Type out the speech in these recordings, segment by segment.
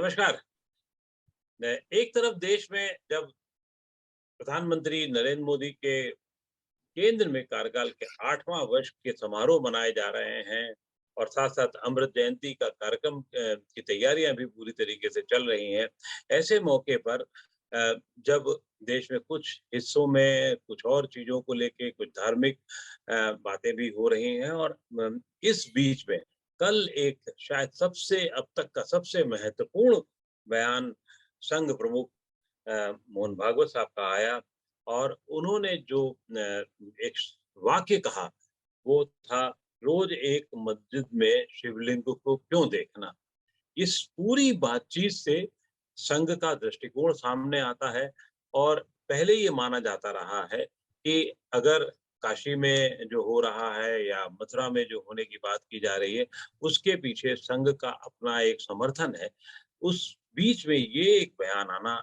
नमस्कार। एक तरफ देश में जब प्रधानमंत्री नरेंद्र मोदी के केंद्र में कार्यकाल के 8वां वर्ष के समारोह मनाए जा रहे हैं और साथ-साथ अमृत जयंती का कार्यक्रम की तैयारियां भी पूरी तरीके से चल रही हैं। ऐसे मौके पर जब देश में कुछ हिस्सों में कुछ और चीज़ों को लेके कुछ धार्मिक बातें भी हो रही हैं और इस बीच में कल एक शायद सबसे अब तक का सबसे महत्वपूर्ण बयान संघ प्रमुख मोहन भागवत साहब का आया और उन्होंने जो एक वाक्य कहा वो था, रोज एक मस्जिद में शिवलिंग को क्यों देखना। इस पूरी बातचीत से संघ का दृष्टिकोण सामने आता है और पहले ये माना जाता रहा है कि अगर काशी में जो हो रहा है या मथुरा में जो होने की बात की जा रही है, उसके पीछे संघ का अपना एक समर्थन है। उस बीच में ये एक बयान आना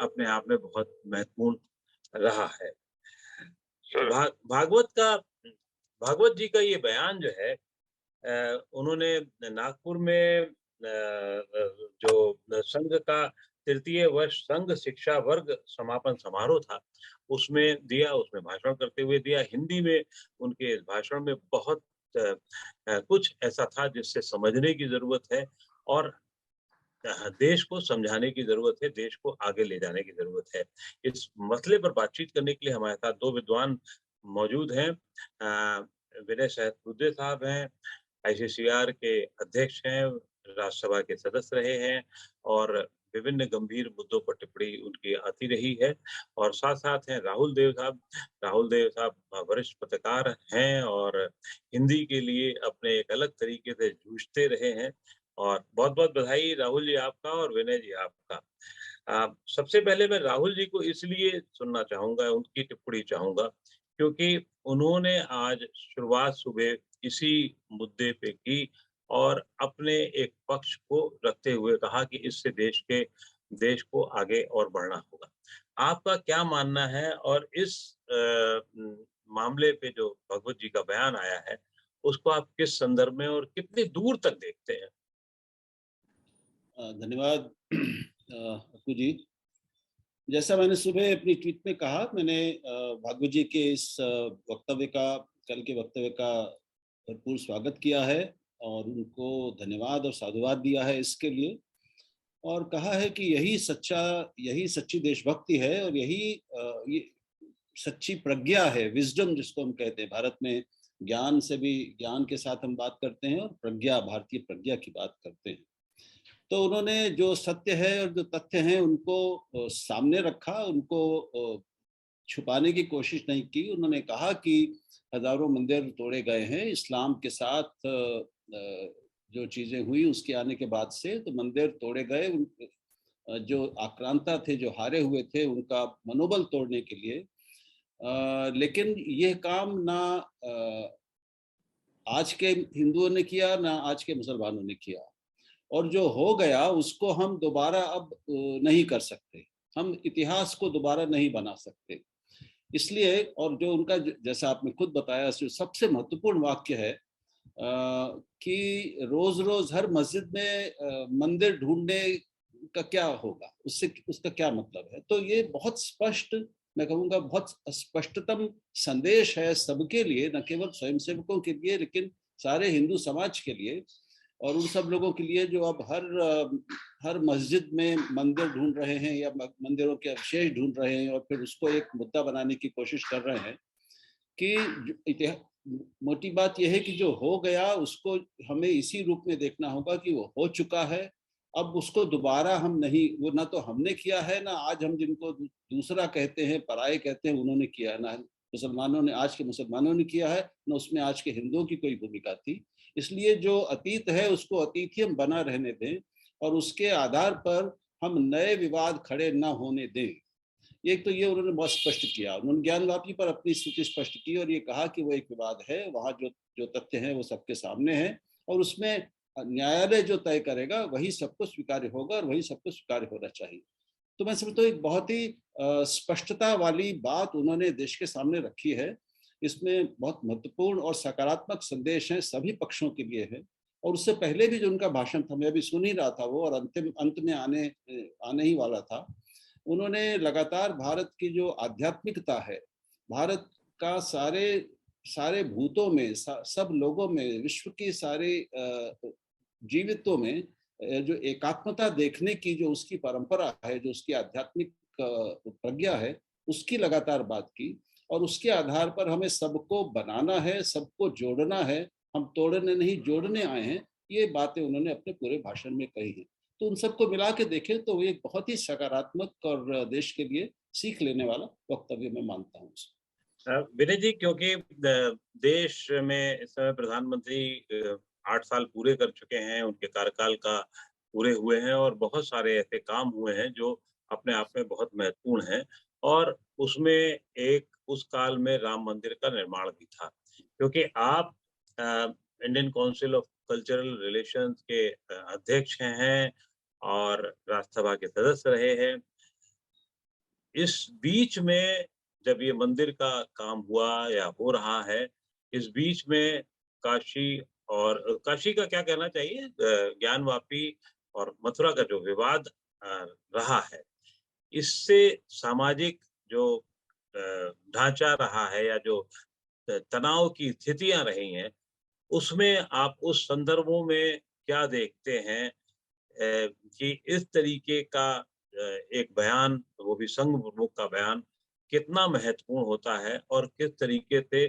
अपने आप में बहुत महत्वपूर्ण रहा है। भागवत का भागवत जी का ये बयान जो है उन्होंने नागपुर में जो संघ का तृतीय वर्ष संघ शिक्षा वर्ग समापन समारोह था, उसमें दिया, उसमें भाषण करते हुए दिया। हिंदी में उनके इस भाषण में बहुत कुछ ऐसा था जिससे समझने की ज़रूरत है और देश को समझाने की ज़रूरत है, देश को आगे ले जाने की ज़रूरत है। इस मसले पर बातचीत करने के लिए हमारे साथ 2 विद्वान मौजूद हैं। विनय सहस्त्रबुद्धे साहब हैं, आईसीसीआर के अध्यक्ष हैं, राज्यसभा के सदस्य रहे हैं और विभिन्न गंभीर मुद्दों पर टिप्पणी उनकी आती रही है और साथ-साथ हैं राहुल देव साहब। राहुल देव साहब वरिष्ठ पत्रकार हैं और हिंदी के लिए अपने एक अलग तरीके से जूझते रहे हैं और बहुत-बहुत बधाई राहुल जी आपका और विनय जी आपका। सबसे पहले मैं राहुल जी को इसलिए सुनना चाहूँगा, उनकी टिप्पणी चाहूँगा क्योंकि उन्होंने आज शुरुआत सुबह इसी मुद्दे पे की और अपने एक पक्ष को रखते हुए कहा कि इससे देश को आगे और बढ़ना होगा। आपका क्या मानना है और इस मामले पे जो भगवत जी का बयान आया है, उसको आप किस संदर्भ में और कितनी दूर तक देखते हैं? धन्यवाद अप्पू जी। जैसा मैंने सुबह अपनी ट्वीट में कहा, मैंने भागवत जी के इस कल के वक्तव्य का भरपूर स्वागत किया है और उनको धन्यवाद और साधुवाद दिया है इसके लिए और कहा है कि यही सच्ची देशभक्ति है और ये सच्ची प्रज्ञा है, विजडम जिसको हम कहते हैं। भारत में ज्ञान के साथ हम बात करते हैं और भारतीय प्रज्ञा की बात करते हैं। तो उन्होंने जो सत्य है और जो तथ्य हैं उनको सामने रखा, उनको छुपाने की कोशिश नहीं की। उन्होंने कहा कि हजारों मंदिर तोड़े गए हैं इस्लाम के साथ, जो चीजें हुई उसके आने के बाद से, तो मंदिर तोड़े गए। जो आक्रांता थे, जो हारे हुए थे, उनका मनोबल तोड़ने के लिए। लेकिन यह काम ना आज के हिंदुओं ने किया, ना आज के मुसलमानों ने किया। और जो हो गया उसको हम दोबारा अब नहीं कर सकते, हम इतिहास को दोबारा नहीं बना सकते। इसलिए, और जो उनका जैसा आपने खुद बताया, सबसे महत्वपूर्ण वाक्य है कि रोज रोज हर मस्जिद में मंदिर ढूंढने का क्या होगा, उसका क्या मतलब है। तो ये बहुत स्पष्ट, मैं कहूँगा बहुत स्पष्टतम संदेश है सबके लिए, न केवल स्वयंसेवकों के लिए लेकिन सारे हिंदू समाज के लिए और उन सब लोगों के लिए जो अब हर मस्जिद में मंदिर ढूंढ रहे हैं या मंदिरों के अवशेष ढूंढ रहे हैं और फिर उसको एक मुद्दा बनाने की कोशिश कर रहे हैं। कि मोटी बात यह है कि जो हो गया उसको हमें इसी रूप में देखना होगा कि वो हो चुका है। अब उसको दोबारा हम नहीं, वो ना तो हमने किया है, ना आज हम जिनको दूसरा कहते हैं, पराये कहते हैं, उन्होंने किया है, ना आज के मुसलमानों ने किया है, ना उसमें आज के हिंदुओं की कोई भूमिका थी। इसलिए जो अतीत है उसको अतीत ही हम बना रहने दें और उसके आधार पर हम नए विवाद खड़े न होने दें। एक तो ये उन्होंने बहुत स्पष्ट किया, उन्होंने ज्ञानवापी पर अपनी स्थिति स्पष्ट की और ये कहा कि वो एक विवाद है, वहाँ जो तथ्य हैं वो सबके सामने है और उसमें न्यायालय जो तय करेगा वही सबको स्वीकार्य होगा और वही सबको स्वीकार्य होना चाहिए। तो मैं समझता हूँ एक बहुत ही स्पष्टता वाली बात उन्होंने देश के सामने रखी है। इसमें बहुत महत्वपूर्ण और सकारात्मक संदेश है, सभी पक्षों के लिए है और उससे पहले भी जो उनका भाषण था, मैं अभी सुन ही रहा था वो, और अंतिम अंत में आने ही वाला था। उन्होंने लगातार भारत की जो आध्यात्मिकता है, भारत का सारे भूतों में, सब लोगों में, विश्व की सारे जीवितों में जो एकात्मता देखने की जो उसकी परंपरा है, जो उसकी आध्यात्मिक प्रज्ञा है, उसकी लगातार बात की। और उसके आधार पर हमें सबको बनाना है, सबको जोड़ना है, हम तोड़ने नहीं जोड़ने आए हैं, ये बातें उन्होंने अपने पूरे भाषण में कही है। तो उन सबको मिला के देखें तो ये बहुत ही सकारात्मक और देश के लिए सीख लेने वाला वक्तव्य मैं मानता हूँ। विनय जी, क्योंकि देश में इस समय प्रधानमंत्री 8 साल पूरे कर चुके हैं, उनके कार्यकाल का पूरे हुए हैं और बहुत सारे ऐसे काम हुए हैं जो अपने आप में बहुत महत्वपूर्ण हैं और उसमें एक उस काल में राम मंदिर का निर्माण भी था। क्योंकि आप Indian council of cultural relations के अध्यक्ष हैं और राज्यसभा के सदस्य रहे हैं। इस बीच में जब ये मंदिर का काम हुआ या हो रहा है, इस बीच में काशी और काशी का क्या कहना चाहिए, ज्ञानवापी और मथुरा का जो विवाद रहा है, इससे सामाजिक जो ढांचा रहा है या जो तनाव की स्थितियां रही हैं, उसमें आप उस संदर्भों में क्या देखते हैं कि इस तरीके का एक बयान, वो भी संघ प्रमुख का बयान, कितना महत्वपूर्ण होता है और किस तरीके से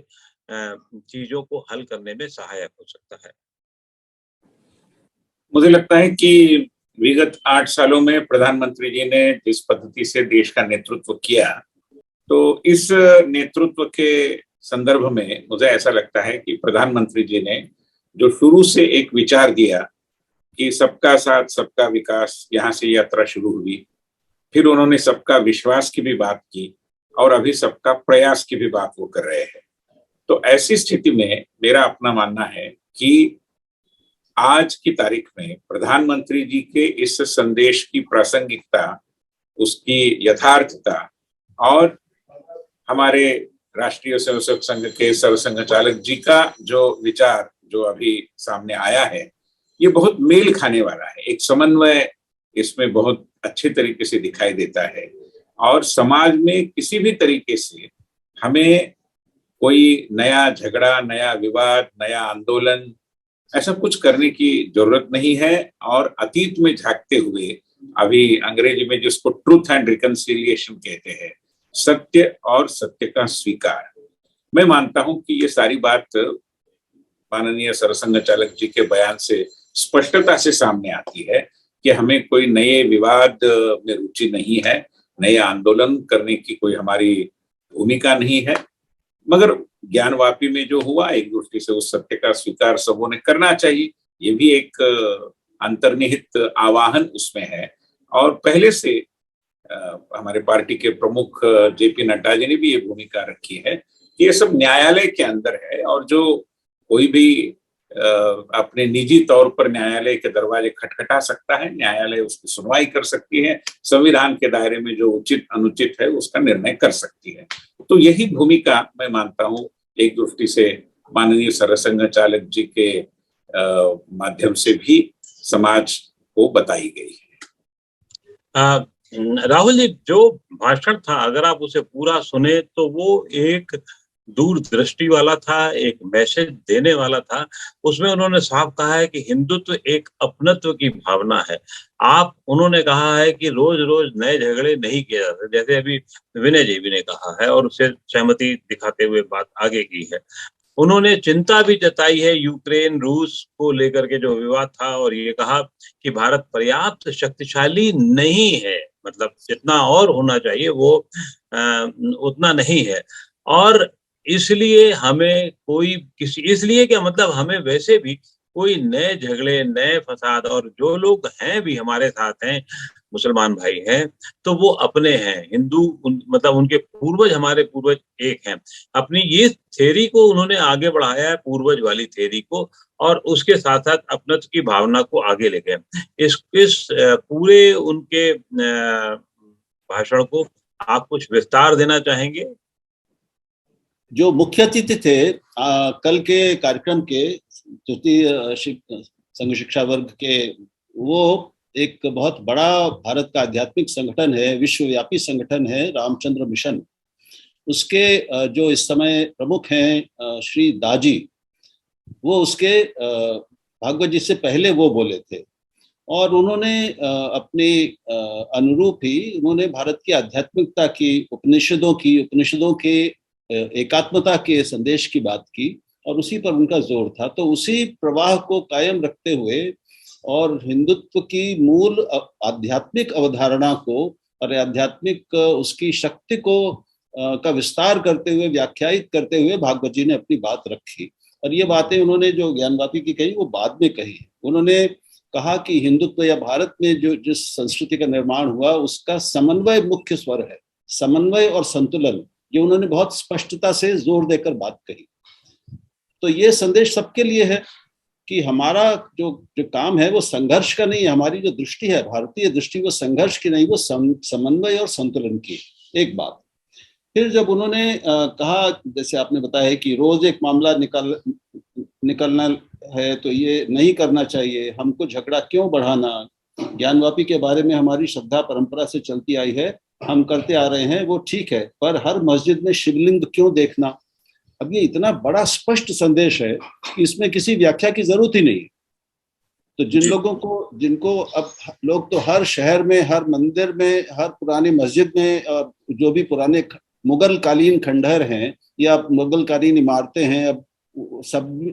चीज़ों को हल करने में सहायक हो सकता है? मुझे लगता है कि विगत 8 सालों में प्रधानमंत्री जी ने जिस पद्धति से देश का नेतृत्व किया, तो इस नेतृत्व के संदर्भ में मुझे ऐसा लगता है कि प्रधानमंत्री जी ने जो शुरू से एक विचार दिया कि सबका साथ सबका विकास, यहाँ से यात्रा शुरू हुई। फिर उन्होंने सबका विश्वास की भी बात की और अभी सबका प्रयास की भी बात वो कर रहे हैं। तो ऐसी स्थिति में मेरा अपना मानना है कि आज की तारीख में प्रधानमंत्री जी के इस संदेश की प्रासंगिकता, उसकी यथार्थता और हमारे राष्ट्रीय स्वयंसेवक संघ के सरसंघ चालक जी का जो विचार जो अभी सामने आया है, ये बहुत मेल खाने वाला है। एक समन्वय इसमें बहुत अच्छे तरीके से दिखाई देता है और समाज में किसी भी तरीके से हमें कोई नया झगड़ा, नया विवाद, नया आंदोलन, ऐसा कुछ करने की जरूरत नहीं है। और अतीत में झांकते हुए, अभी अंग्रेजी में जिसको ट्रूथ एंड रिकंसिलिएशन कहते हैं, सत्य और सत्य का स्वीकार, मैं मानता हूं कि ये सारी बात माननीय सरसंघ चालक जी के बयान से स्पष्टता से सामने आती है कि हमें कोई नए विवाद में रुचि नहीं है, नए आंदोलन करने की कोई हमारी भूमिका नहीं है। मगर ज्ञानवापी में जो हुआ, एक दृष्टि से उस सत्य का स्वीकार सबों ने करना चाहिए, ये भी एक अंतर्निहित आवाहन उसमें है। और पहले से हमारे पार्टी के प्रमुख जेपी नड्डा जी ने भी ये भूमिका रखी है कि ये सब न्यायालय के अंदर है और जो कोई भी अपने निजी तौर पर न्यायालय के दरवाजे खटखटा सकता है, न्यायालय उसकी सुनवाई कर सकती है, संविधान के दायरे में जो उचित अनुचित है उसका निर्णय कर सकती है। तो यही भूमिका मैं मानता हूँ एक दृष्टि से माननीय सरसंघ चालक जी के माध्यम से भी समाज को बताई गई है। राहुल जी, जो भाषण था, अगर आप उसे पूरा सुने तो वो एक दूरदृष्टि वाला था, एक मैसेज देने वाला था। उसमें उन्होंने साफ कहा है कि हिंदुत्व एक अपनत्व की भावना है। उन्होंने कहा है कि रोज-रोज नए झगड़े नहीं किए जाते, जैसे अभी विनय जी भी ने कहा है और उससे सहमति दिखाते हुए बात आगे की है। उन्होंने चिंता भी जताई है यूक्रेन रूस को लेकर के जो विवाद था और ये कहा कि भारत पर्याप्त शक्तिशाली नहीं है, मतलब जितना और होना चाहिए वो उतना नहीं है। और इसलिए हमें इसलिए क्या, मतलब हमें वैसे भी कोई नए झगड़े, नए फसाद, और जो लोग हैं भी हमारे साथ हैं, मुसलमान भाई हैं, तो वो अपने हैं, हिंदू मतलब उनके पूर्वज, हमारे पूर्वज एक हैं। अपनी ये थ्योरी को उन्होंने आगे बढ़ाया है, पूर्वज वाली थ्योरी को, और उसके साथ-साथ अपनत्व की भावना को आगे ले गए। इस पूरे उनके भाषण को आप कुछ विस्तार देना चाहेंगे? जो मुख्य अतिथि थे कल के कार्यक्रम के, संघ शिक्षा वर्ग के, वो एक बहुत बड़ा भारत का आध्यात्मिक संगठन है, विश्वव्यापी संगठन है, रामचंद्र मिशन। उसके जो इस समय प्रमुख हैं श्री दाजी, वो उसके भागवत जी से पहले वो बोले थे, और उन्होंने अपने अनुरूप ही उन्होंने भारत की आध्यात्मिकता की, उपनिषदों के एकात्मता के संदेश की बात की, और उसी पर उनका जोर था। तो उसी प्रवाह को कायम रखते हुए और हिंदुत्व की मूल आध्यात्मिक अवधारणा को और आध्यात्मिक उसकी शक्ति को का विस्तार करते हुए, व्याख्यायित करते हुए भागवत जी ने अपनी बात रखी। और ये बातें उन्होंने जो ज्ञानवापी की कही, वो बाद में कही। उन्होंने कहा कि हिंदुत्व या भारत में जो जिस संस्कृति का निर्माण हुआ, उसका समन्वय मुख्य स्वर है, समन्वय और संतुलन। ये उन्होंने बहुत स्पष्टता से जोर देकर बात कही। तो ये संदेश सबके लिए है कि हमारा जो काम है वो संघर्ष का नहीं है। हमारी जो दृष्टि है, भारतीय दृष्टि, वो संघर्ष की नहीं, वो समन्वय और संतुलन की। एक बात। फिर जब उन्होंने कहा, जैसे आपने बताया कि रोज एक मामला निकलना है, तो ये नहीं करना चाहिए, हमको झगड़ा क्यों बढ़ाना। ज्ञानवापी के बारे में हमारी श्रद्धा परंपरा से चलती आई है, हम करते आ रहे हैं, वो ठीक है, पर हर मस्जिद में शिवलिंग क्यों देखना। अब ये इतना बड़ा स्पष्ट संदेश है कि इसमें किसी व्याख्या की जरूरत ही नहीं। तो जिनको अब लोग तो हर शहर में, हर मंदिर में, हर पुरानी मस्जिद में, और जो भी पुराने मुगल कालीन खंडहर हैं या मुगल कालीन इमारतें हैं, अब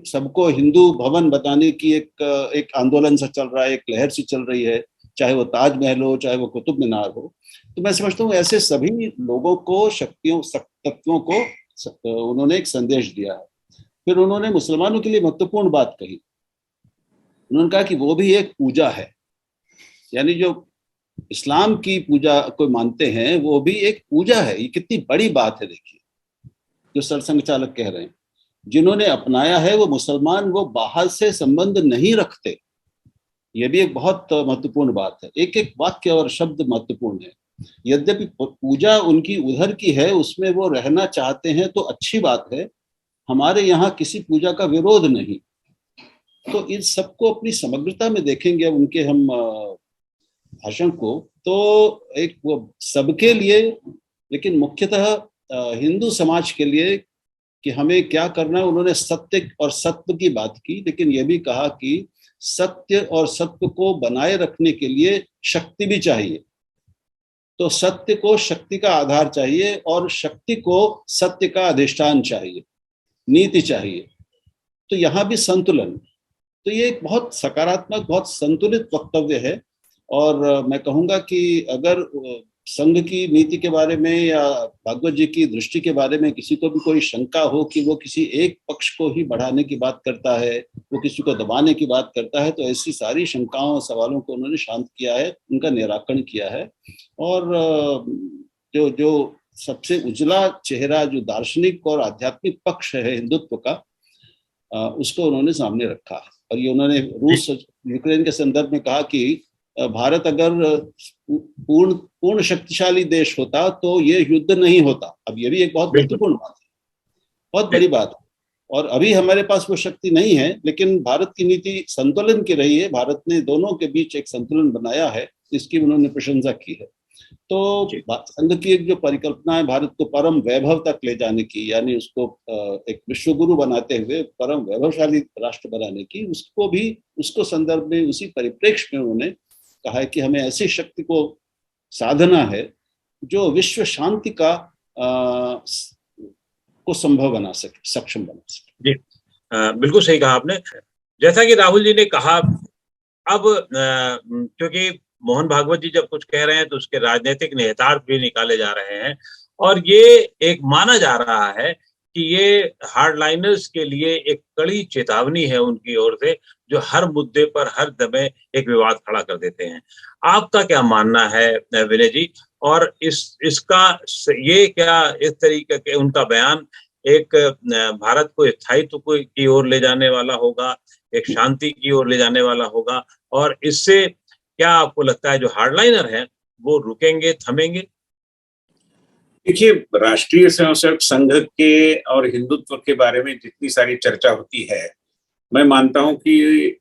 सबको हिंदू भवन बताने की एक आंदोलन सा चल रहा है, एक लहर सी चल रही है, चाहे वो ताजमहल हो, चाहे वो कुतुब मीनार हो। तो मैं समझता हूँ ऐसे सभी लोगों को, शक्तियों, तत्वों को उन्होंने एक संदेश दिया है। फिर उन्होंने मुसलमानों के लिए महत्वपूर्ण बात कही। उन्होंने कहा कि वो भी एक पूजा है, यानी जो इस्लाम की पूजा को मानते हैं वो भी एक पूजा है। ये कितनी बड़ी बात है। देखिए, जो सरसंघ चालक कह रहे हैं, जिन्होंने अपनाया है वो मुसलमान, वो बाहर से संबंध नहीं रखते। ये भी एक बहुत महत्वपूर्ण बात है। एक एक वाक्य और शब्द महत्वपूर्ण है। यद्यपि पूजा उनकी उधर की है, उसमें वो रहना चाहते हैं तो अच्छी बात है। हमारे यहाँ किसी पूजा का विरोध नहीं। तो इन सबको अपनी समग्रता में देखेंगे उनके हम भाषण को, तो एक वो सबके लिए, लेकिन मुख्यतः हिंदू समाज के लिए कि हमें क्या करना है। उन्होंने सत्य और सत्व की बात की, लेकिन यह भी कहा कि सत्य और सत्व को बनाए रखने के लिए शक्ति भी चाहिए। तो सत्य को शक्ति का आधार चाहिए और शक्ति को सत्य का अधिष्ठान चाहिए, नीति चाहिए। तो यहाँ भी संतुलन। तो ये एक बहुत सकारात्मक, बहुत संतुलित वक्तव्य है। और मैं कहूँगा कि अगर संघ की नीति के बारे में या भागवत जी की दृष्टि के बारे में किसी को भी कोई शंका हो कि वो किसी एक पक्ष को ही बढ़ाने की बात करता है, वो किसी को दबाने की बात करता है, तो ऐसी सारी शंकाओं और सवालों को उन्होंने शांत किया है, उनका निराकरण किया है। और जो सबसे उजला चेहरा, जो दार्शनिक और आध्यात्मिक पक्ष है हिंदुत्व का, उसको उन्होंने सामने रखा। और ये उन्होंने रूस यूक्रेन के संदर्भ में कहा कि भारत अगर पूर्ण शक्तिशाली देश होता तो ये युद्ध नहीं होता। अब ये भी एक बहुत महत्वपूर्ण बात है, बहुत बड़ी बात है। और अभी हमारे पास वो शक्ति नहीं है, लेकिन भारत की नीति संतुलन की रही है। भारत ने दोनों के बीच एक संतुलन बनाया है, इसकी उन्होंने प्रशंसा की है। तो संघ की एक जो परिकल्पना है भारत को परम वैभव तक ले जाने की, यानी उसको एक विश्वगुरु बनाते हुए परम वैभवशाली राष्ट्र बनाने की, उसको संदर्भ में, उसी परिप्रेक्ष्य में उन्होंने कहा है कि हमें ऐसी शक्ति को साधना है जो विश्व शांति का को संभव बना सके, सक्षम बना सके। जी, बिल्कुल सही कहा आपने। जैसा कि राहुल जी ने कहा, अब क्योंकि मोहन भागवत जी जब कुछ कह रहे हैं तो उसके राजनीतिक निहितार्थ भी निकाले जा रहे हैं, और ये एक माना जा रहा है कि ये हार्डलाइनर्स के लिए एक कड़ी चेतावनी है उनकी ओर से, जो हर मुद्दे पर हर दमे एक विवाद खड़ा कर देते हैं। आपका क्या मानना है विनय जी? और इसका ये क्या इस तरीके के उनका बयान एक भारत को स्थायित्व की ओर ले जाने वाला होगा, एक शांति की ओर ले जाने वाला होगा, और इससे क्या आपको लगता है जो हार्डलाइनर हैं वो रुकेंगे, थमेंगे? देखिए, राष्ट्रीय स्वयंसेवक संघ के और हिंदुत्व के बारे में जितनी सारी चर्चा होती है, मैं मानता हूं कि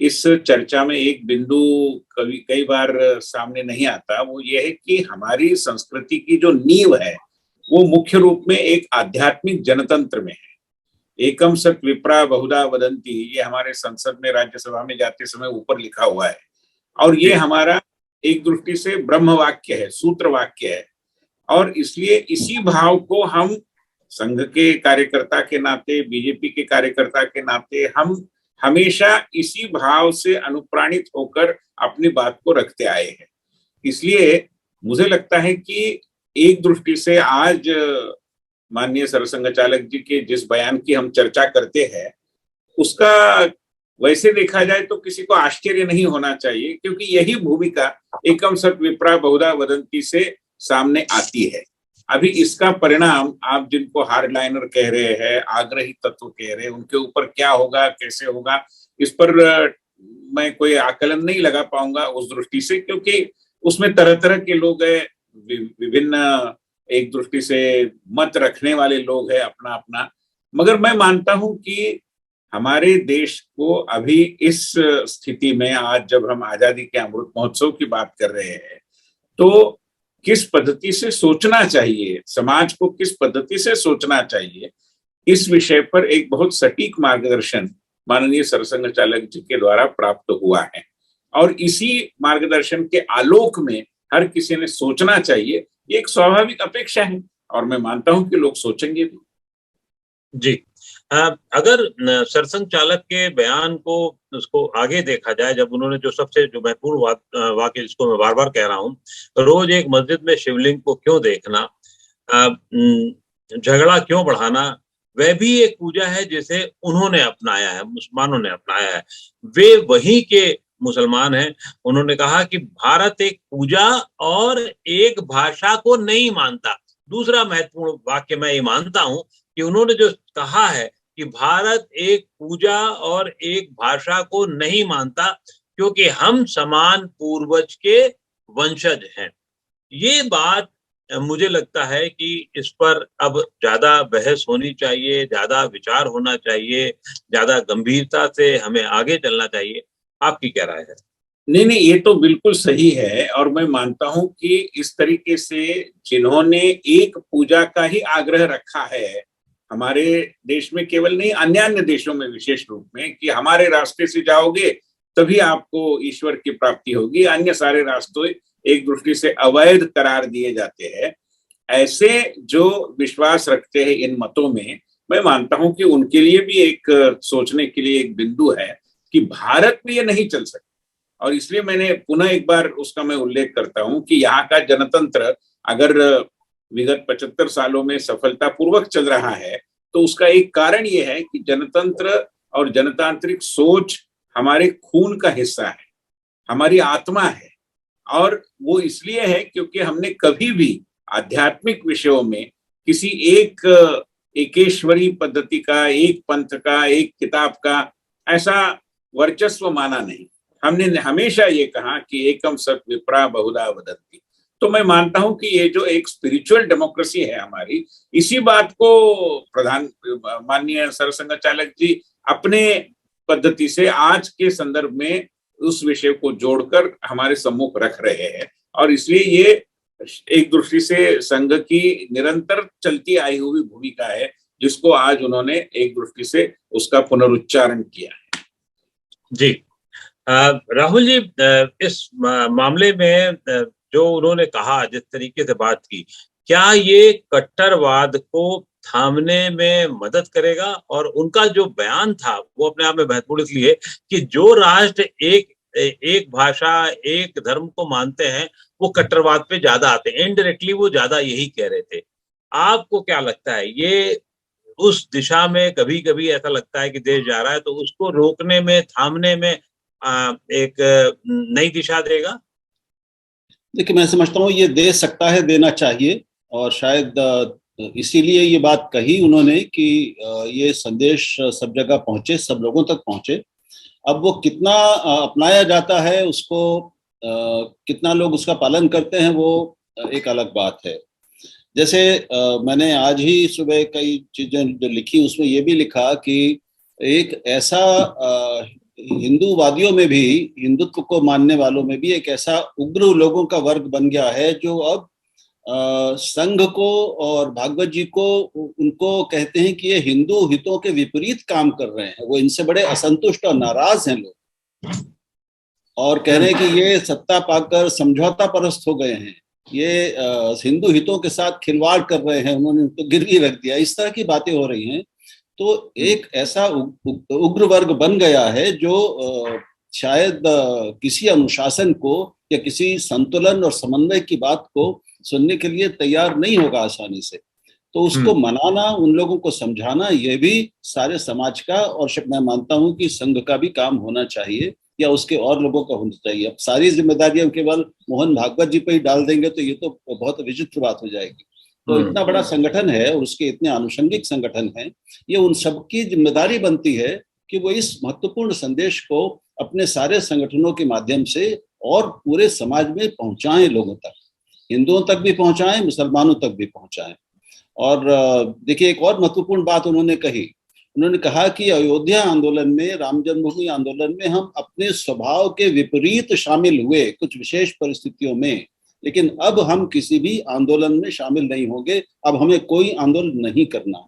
इस चर्चा में एक बिंदु कई बार सामने नहीं आता, वो ये है कि हमारी संस्कृति की जो नींव है वो मुख्य रूप में एक आध्यात्मिक जनतंत्र में है। एकम सत विप्रा बहुधा वदंती, ये हमारे संसद में राज्यसभा में जाते समय ऊपर लिखा हुआ है, और ये हमारा एक दृष्टि से ब्रह्म वाक्य है, सूत्र वाक्य है। और इसलिए इसी भाव को हम संघ के कार्यकर्ता के नाते, बीजेपी के कार्यकर्ता के नाते, हम हमेशा इसी भाव से अनुप्राणित होकर अपनी बात को रखते आए हैं। इसलिए मुझे लगता है कि एक दृष्टि से आज माननीय सरसंघ चालक जी के जिस बयान की हम चर्चा करते हैं, उसका वैसे देखा जाए तो किसी को आश्चर्य नहीं होना चाहिए, क्योंकि यही भूमिका एकम सत विप्रा बहुधा वदंती से सामने आती है। अभी इसका परिणाम आप जिनको हार्डलाइनर कह रहे हैं, आग्रही तत्व कह रहे हैं, उनके ऊपर क्या होगा, कैसे होगा, इस पर मैं कोई आकलन नहीं लगा पाऊंगा उस दृष्टि से, क्योंकि उसमें तरह तरह के लोग हैं, विभिन्न एक दृष्टि से मत रखने वाले लोग हैं अपना अपना। मगर मैं मानता हूं कि हमारे देश को अभी इस स्थिति में, आज जब हम आजादी के अमृत महोत्सव की बात कर रहे हैं, तो किस पद्धति से सोचना चाहिए, समाज को किस पद्धति से सोचना चाहिए, इस विषय पर एक बहुत सटीक मार्गदर्शन माननीय सरसंघ चालक जी के द्वारा प्राप्त हुआ है। और इसी मार्गदर्शन के आलोक में हर किसी ने सोचना चाहिए, ये एक स्वाभाविक अपेक्षा है, और मैं मानता हूं कि लोग सोचेंगे भी। जी, अगर सरसंघ चालक के बयान को उसको आगे देखा जाए, जब उन्होंने जो सबसे जो महत्वपूर्ण वाक्य जिसको मैं बार बार कह रहा हूँ, रोज एक मस्जिद में शिवलिंग को क्यों देखना, झगड़ा क्यों बढ़ाना, वह भी एक पूजा है जिसे उन्होंने अपनाया है, मुसलमानों ने अपनाया है, वे वहीं के मुसलमान हैं। उन्होंने कहा कि भारत एक पूजा और एक भाषा को नहीं मानता। दूसरा महत्वपूर्ण वाक्य मैं ये मानता हूं कि उन्होंने जो कहा है कि भारत एक पूजा और एक भाषा को नहीं मानता, क्योंकि हम समान पूर्वज के वंशज हैं। ये बात मुझे लगता है कि इस पर अब ज्यादा बहस होनी चाहिए, ज्यादा विचार होना चाहिए, ज्यादा गंभीरता से हमें आगे चलना चाहिए। आपकी क्या राय है? नहीं, ये तो बिल्कुल सही है, और मैं मानता हूं कि इस तरीके से जिन्होंने एक पूजा का ही आग्रह रखा है हमारे देश में, केवल नहीं अन्य अन्य देशों में विशेष रूप में, कि हमारे रास्ते से जाओगे तभी आपको ईश्वर की प्राप्ति होगी, अन्य सारे रास्ते एक दृष्टि से अवैध करार दिए जाते हैं, ऐसे जो विश्वास रखते हैं इन मतों में, मैं मानता हूं कि उनके लिए भी एक सोचने के लिए एक बिंदु है कि भारत में ये नहीं चल सकता। और इसलिए मैंने पुनः एक बार उसका मैं उल्लेख करता हूं कि यहाँ का जनतंत्र अगर विगत 75 सालों में सफलतापूर्वक चल रहा है, तो उसका एक कारण ये है कि जनतंत्र और जनतांत्रिक सोच हमारे खून का हिस्सा है, हमारी आत्मा है। और वो इसलिए है क्योंकि हमने कभी भी आध्यात्मिक विषयों में किसी एक एकेश्वरी पद्धति का, एक पंथ का, एक किताब का ऐसा वर्चस्व माना नहीं। हमने हमेशा ये कहा कि एकम सत विप्रा बहुधा वदंती। तो मैं मानता हूं कि ये जो एक स्पिरिचुअल डेमोक्रेसी है हमारी, इसी बात को माननीय सरसंघ चालक जी अपने पद्धति से आज के संदर्भ में उस विषय को जोड़कर हमारे सम्मुख रख रहे हैं। और इसलिए ये एक दृष्टि से संघ की निरंतर चलती आई हुई भूमिका है, जिसको आज उन्होंने एक दृष्टि से उसका पुनरुच्चारण किया है। जी, राहुल जी, इस मामले में जो उन्होंने कहा, जिस तरीके से बात की, क्या ये कट्टरवाद को थामने में मदद करेगा? और उनका जो बयान था वो अपने आप में महत्वपूर्ण इसलिए कि जो राष्ट्र एक भाषा, एक धर्म को मानते हैं, वो कट्टरवाद पे ज्यादा आते हैं। इनडायरेक्टली वो ज्यादा यही कह रहे थे। आपको क्या लगता है, ये उस दिशा में कभी कभी ऐसा लगता है कि देश जा रहा है, तो उसको रोकने में, थामने में एक नई दिशा देगा? देखिए, मैं समझता हूँ ये दे सकता है, देना चाहिए, और शायद इसीलिए ये बात कही उन्होंने कि ये संदेश सब जगह पहुंचे, सब लोगों तक पहुंचे। अब वो कितना अपनाया जाता है, उसको कितना लोग उसका पालन करते हैं, वो एक अलग बात है। जैसे मैंने आज ही सुबह कई चीजें जो लिखी, उसमें ये भी लिखा कि एक ऐसा हिंदूवादियों में भी, हिंदुत्व को मानने वालों में भी एक ऐसा उग्र लोगों का वर्ग बन गया है जो अब संघ को और भागवत जी को, उनको कहते हैं कि ये हिंदू हितों के विपरीत काम कर रहे हैं। वो इनसे बड़े असंतुष्ट और नाराज हैं लोग, और कह रहे हैं कि ये सत्ता पाकर समझौता परस्त हो गए हैं, ये हिंदू हितों के साथ खिलवाड़ कर रहे हैं, उन्होंने उनको गिरवी रख दिया, इस तरह की बातें हो रही हैं। तो एक ऐसा उग्र वर्ग बन गया है जो शायद किसी अनुशासन को या किसी संतुलन और समन्वय की बात को सुनने के लिए तैयार नहीं होगा आसानी से। तो उसको मनाना, उन लोगों को समझाना, ये भी सारे समाज का, और मैं मानता हूं कि संघ का भी काम होना चाहिए, या उसके और लोगों का होना चाहिए। अब सारी जिम्मेदारियां केवल मोहन भागवत जी पे ही डाल देंगे तो ये तो बहुत विचित्र बात हो जाएगी। तो इतना बड़ा संगठन है और उसके इतने आनुषंगिक संगठन हैं, ये उन सबकी जिम्मेदारी बनती है कि वो इस महत्वपूर्ण संदेश को अपने सारे संगठनों के माध्यम से और पूरे समाज में पहुंचाएं, लोगों तक, हिंदुओं तक भी पहुंचाएं, मुसलमानों तक भी पहुंचाएं। और देखिए, एक और महत्वपूर्ण बात उन्होंने कही, उन्होंने कहा कि अयोध्या आंदोलन में, राम जन्मभूमि आंदोलन में हम अपने स्वभाव के विपरीत शामिल हुए कुछ विशेष परिस्थितियों में, लेकिन अब हम किसी भी आंदोलन में शामिल नहीं होंगे, अब हमें कोई आंदोलन नहीं करना।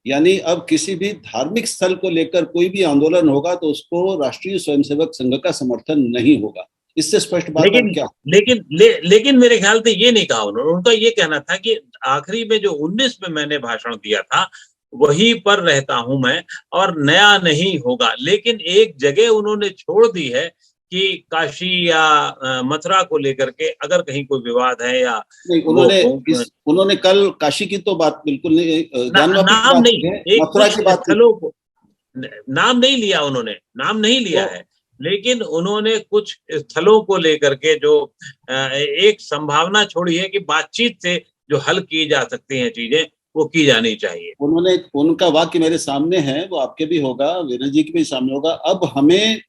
यानी अब किसी भी धार्मिक स्थल को लेकर कोई भी आंदोलन होगा तो उसको राष्ट्रीय स्वयंसेवक संघ का समर्थन नहीं होगा। इससे स्पष्ट बात क्या? लेकिन मेरे ख्याल से ये नहीं कहा उन्होंने। उनका ये कहना था कि आखिरी में जो 19 में मैंने भाषण दिया था वहीं पर रहता हूं मैं, और नया नहीं होगा। लेकिन एक जगह उन्होंने छोड़ दी है कि काशी या मथुरा को लेकर के अगर कहीं कोई विवाद है या नहीं, उन्होंने कल काशी की तो बात बिल्कुल नहीं, नाम नहीं, मथुरा की बात, स्थलों को नाम नहीं लिया उन्होंने, नाम नहीं लिया है, लेकिन उन्होंने कुछ स्थलों को लेकर के जो एक संभावना छोड़ी है कि बातचीत से जो हल की जा सकती हैं चीजें, वो की जानी चाहिए। उनका वाक्य मेरे सामने है, वो आपके भी होगा, वीरेंद्र जी के भी सामने होगा। अब हमें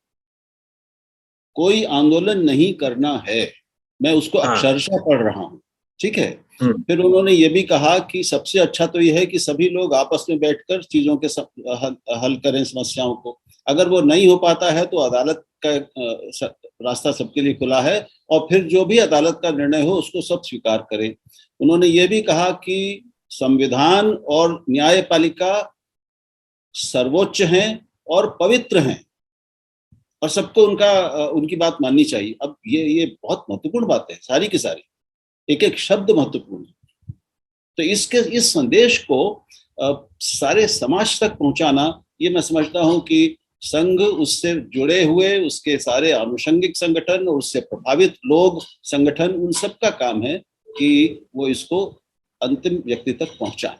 कोई आंदोलन नहीं करना है, मैं उसको अक्षरशः पढ़ रहा हूँ, ठीक है। फिर उन्होंने ये भी कहा कि सबसे अच्छा तो यह है कि सभी लोग आपस में बैठकर चीजों के हल करें समस्याओं को। अगर वो नहीं हो पाता है तो अदालत का रास्ता सबके लिए खुला है, और फिर जो भी अदालत का निर्णय हो उसको सब स्वीकार करें। उन्होंने ये भी कहा कि संविधान और न्यायपालिका सर्वोच्च हैं और पवित्र हैं, और सबको उनकी बात माननी चाहिए। अब ये बहुत महत्वपूर्ण बात है, सारी की सारी, एक एक शब्द महत्वपूर्ण है। तो इस संदेश को सारे समाज तक पहुंचाना, ये मैं समझता हूं कि संघ, उससे जुड़े हुए उसके सारे आनुषंगिक संगठन और उससे प्रभावित लोग, संगठन, उन सब का काम है कि वो इसको अंतिम व्यक्ति तक पहुंचाए।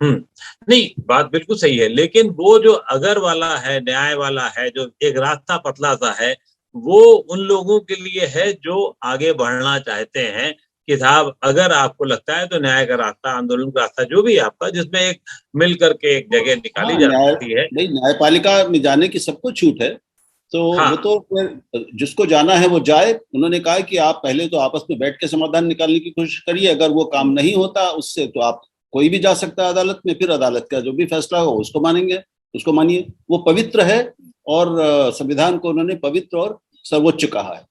नहीं, बात बिल्कुल सही है, लेकिन वो जो अगर वाला है, न्याय वाला है, जो एक रास्ता पतला सा है, वो उन लोगों के लिए है जो आगे बढ़ना चाहते हैं कि साहब अगर आपको लगता है तो न्याय का रास्ता, आंदोलन का रास्ता, जो भी आपका, जिसमें एक मिल करके एक जगह निकाली जा सकती है। नहीं, न्यायपालिका में जाने की सबको छूट है, तो वो तो फिर जिसको जाना है वो जाए। उन्होंने कहा कि आप पहले तो आपस में बैठ के समाधान निकालने की कोशिश करिए, अगर वो काम नहीं होता उससे तो आप कोई भी जा सकता है अदालत में, फिर अदालत का जो भी फैसला हो उसको मानेंगे, उसको मानिए। वो पवित्र है, और संविधान को उन्होंने पवित्र और सर्वोच्च कहा है।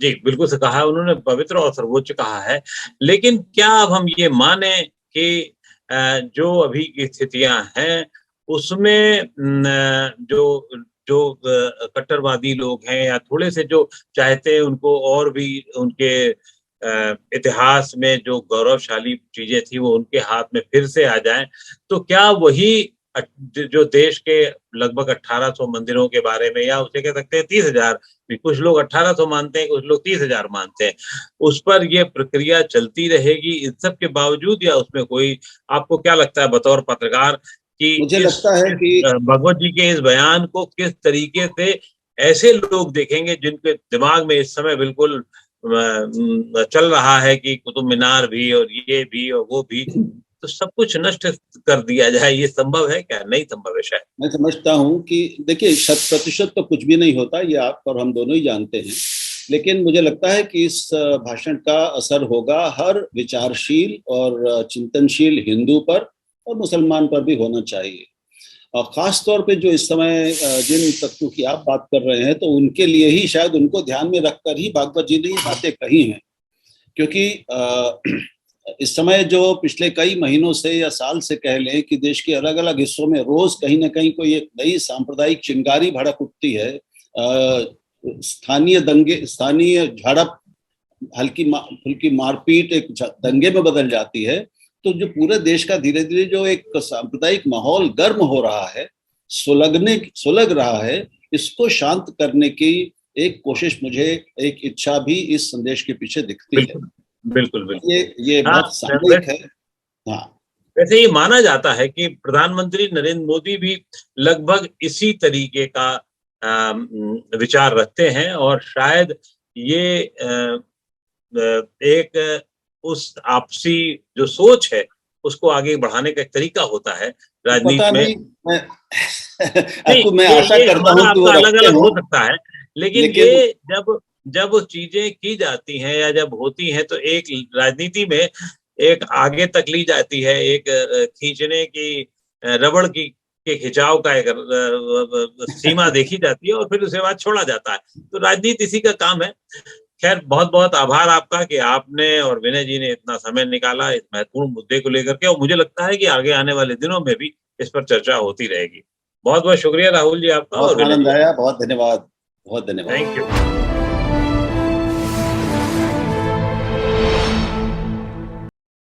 जी, बिल्कुल से कहा है उन्होंने, पवित्र और सर्वोच्च कहा है। लेकिन क्या अब हम ये माने कि जो अभी की स्थितियां हैं उसमें जो कट्टरवादी लोग हैं या थोड़े से जो चाहते हैं उनको और भी उनके इतिहास में जो गौरवशाली चीजें थी वो उनके हाथ में फिर से आ जाएं, तो क्या वही जो देश के लगभग 1800 मंदिरों के बारे में, या उसे कह सकते हैं 30,000, कुछ लोग 1800 मानते हैं, कुछ लोग 30,000 मानते हैं, उस पर ये प्रक्रिया चलती रहेगी इन सब के बावजूद, या उसमें कोई, आपको क्या लगता है बतौर पत्रकार कि मुझे लगता है कि भगवत जी के इस बयान को किस तरीके से ऐसे लोग देखेंगे जिनके दिमाग में इस समय बिल्कुल चल रहा है कि कुतुब मीनार भी और ये भी और वो भी, तो सब कुछ नष्ट कर दिया जाए, ये संभव है क्या? नहीं संभव है शायद। मैं समझता हूँ कि देखिए 100% तो कुछ भी नहीं होता, ये आप और हम दोनों ही जानते हैं, लेकिन मुझे लगता है कि इस भाषण का असर होगा हर विचारशील और चिंतनशील हिंदू पर, और मुसलमान पर भी होना चाहिए। और खास तौर पे जो इस समय जिन तत्वों की आप बात कर रहे हैं, तो उनके लिए ही शायद उनको ध्यान में रखकर ही भागवत जी ने ये बातें कही हैं। क्योंकि इस समय जो पिछले कई महीनों से या साल से कह लें कि देश के अलग अलग हिस्सों में रोज कहीं ना कहीं कोई एक नई सांप्रदायिक चिंगारी भड़क उठती है, स्थानीय दंगे, स्थानीय झड़प, हल्की मारपीट एक दंगे में बदल जाती है। तो जो पूरे देश का धीरे धीरे जो एक सांप्रदायिक माहौल गर्म हो रहा है, सुलग रहा है, इसको शांत करने की एक कोशिश, मुझे एक इच्छा भी इस संदेश के पीछे दिखती है। बिल्कुल बिल्कुल। ये बहुत सामयिक है। हाँ, वैसे ये माना जाता है कि प्रधानमंत्री नरेंद्र मोदी भी लगभग इसी तरीके का विचार रखते हैं, और शायद ये एक उस आपसी जो सोच है उसको आगे बढ़ाने का एक तरीका होता है राजनीति में। मैं आशा करता हूं कि वो अलग अलग हो रखते सकता है, लेकिन ये जब चीजें की जाती हैं या जब होती हैं, तो एक राजनीति में एक आगे तक ली जाती है, एक खींचने की, रबड़ की के खिंचाव का एक सीमा देखी जाती है, और फिर उसके बाद छोड़ा जाता है। तो राजनीति इसी का काम है। खैर, बहुत बहुत आभार आपका कि आपने और विनय जी ने इतना समय निकाला इस महत्वपूर्ण मुद्दे को लेकर के, और मुझे लगता है कि आगे आने वाले दिनों में भी इस पर चर्चा होती रहेगी। बहुत बहुत शुक्रिया राहुल जी आपका। बहुत और विनय आनंद जी, आया, बहुत धन्यवाद, बहुत धन्यवाद। Thank you.